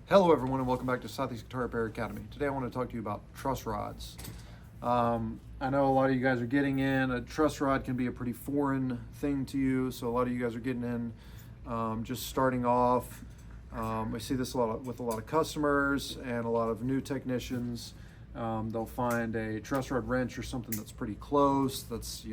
Hello everyone and welcome back to Southeast Guitar Repair Academy. Today I want to talk to you about truss rods. I know a lot of you guys are getting in. A truss rod can be a pretty foreign thing to you, so a lot of you guys are getting in just starting off. I see this with a lot of customers and a lot of new technicians. They'll find a truss rod wrench or something that's pretty close, that's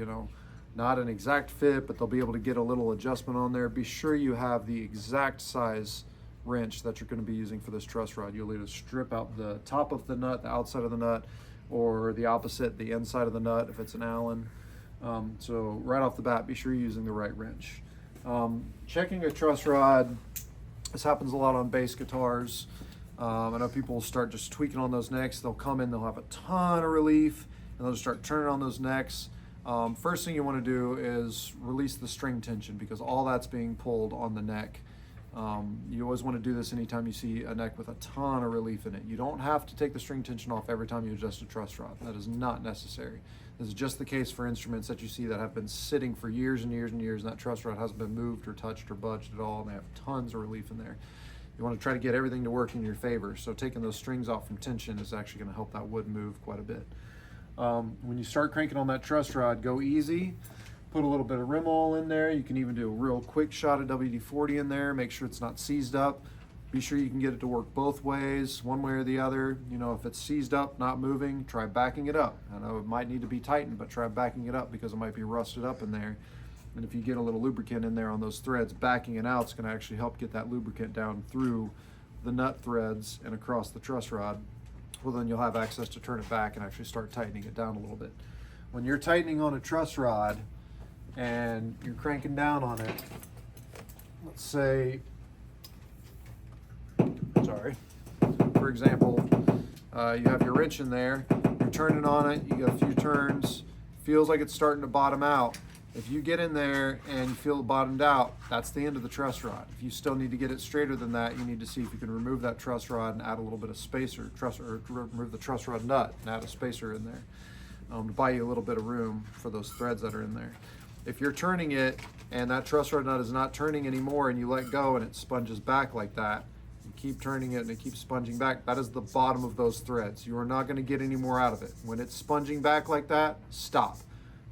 not an exact fit, but they'll be able to get a little adjustment on there. Be sure you have the exact size wrench that you're going to be using for this truss rod. You'll either strip out the top of the nut, the outside of the nut, or the opposite, the inside of the nut if it's an Allen. So right off the bat, be sure you're using the right wrench. Checking a truss rod, this happens a lot on bass guitars. I know people will start just tweaking on those necks. They'll come in, they'll have a ton of relief, and they'll just start turning on those necks. First thing you want to do is release the string tension, because all that's being pulled on the neck. You always want to do this anytime you see a neck with a ton of relief in it. You don't have to take the string tension off every time you adjust a truss rod. That is not necessary. This is just the case for instruments that you see that have been sitting for years and years and years, and that truss rod hasn't been moved or touched or budged at all, and they have tons of relief in there. You want to try to get everything to work in your favor, so taking those strings off from tension is actually going to help that wood move quite a bit. When you start cranking on that truss rod, go easy. Put a little bit of rim oil in there. You can even do a real quick shot of WD-40 in there. Make sure it's not seized up. Be sure you can get it to work both ways, one way or the other. If it's seized up, not moving, try backing it up. I know it might need to be tightened, but try backing it up because it might be rusted up in there. And if you get a little lubricant in there on those threads, backing it out is going to actually help get that lubricant down through the nut threads and across the truss rod. Well, then you'll have access to turn it back and actually start tightening it down a little bit. When you're tightening on a truss rod and you're cranking down on it, let's say, for example, you have your wrench in there, you're turning on it, you get a few turns, feels like it's starting to bottom out. If you get in there and you feel it bottomed out, that's the end of the truss rod. If you still need to get it straighter than that, you need to see if you can remove that truss rod and add a little bit of spacer, or remove the truss rod nut and add a spacer in there to buy you a little bit of room for those threads that are in there. If you're turning it and that truss rod nut is not turning anymore and you let go and it sponges back like that, you keep turning it and it keeps sponging back, that is the bottom of those threads. You are not going to get any more out of it. When it's sponging back like that, stop.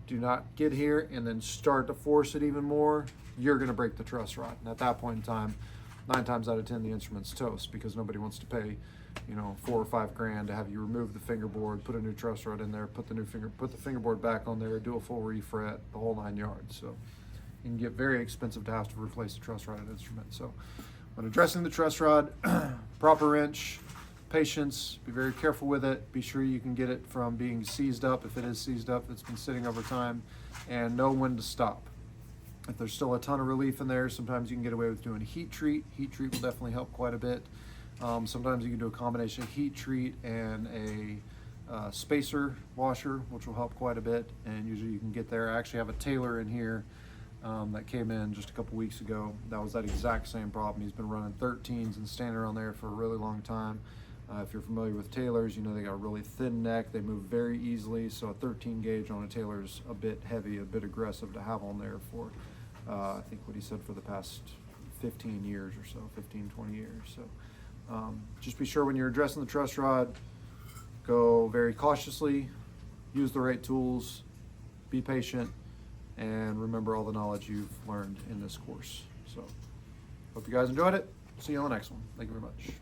Do not get here and then start to force it even more. You're going to break the truss rod. And at that point in time, 9 times out of 10, the instrument's toast, because nobody wants to pay, $4 or $5 grand to have you remove the fingerboard, put a new truss rod in there, put the fingerboard back on there, do a full refret, the whole 9 yards. So it can get very expensive to have to replace the truss rod instrument. So when addressing the truss rod, proper wrench, patience, be very careful with it. Be sure you can get it from being seized up, if it is seized up, it's been sitting over time, and know when to stop. If there's still a ton of relief in there, sometimes you can get away with doing a heat treat. Heat treat will definitely help quite a bit. Sometimes you can do a combination of heat treat and a spacer washer, which will help quite a bit, and usually you can get there. I actually have a tailor in here that came in just a couple weeks ago. That was that exact same problem. He's been running 13s and standing around there for a really long time. If you're familiar with tailors, they got a really thin neck. They move very easily, so a 13 gauge on a tailor is a bit heavy, a bit aggressive to have on there for, I think what he said, for the past 15 years or so, 15, 20 years. So just be sure when you're addressing the truss rod, go very cautiously, use the right tools, be patient, and remember all the knowledge you've learned in this course. So hope you guys enjoyed it. See you on the next one. Thank you very much.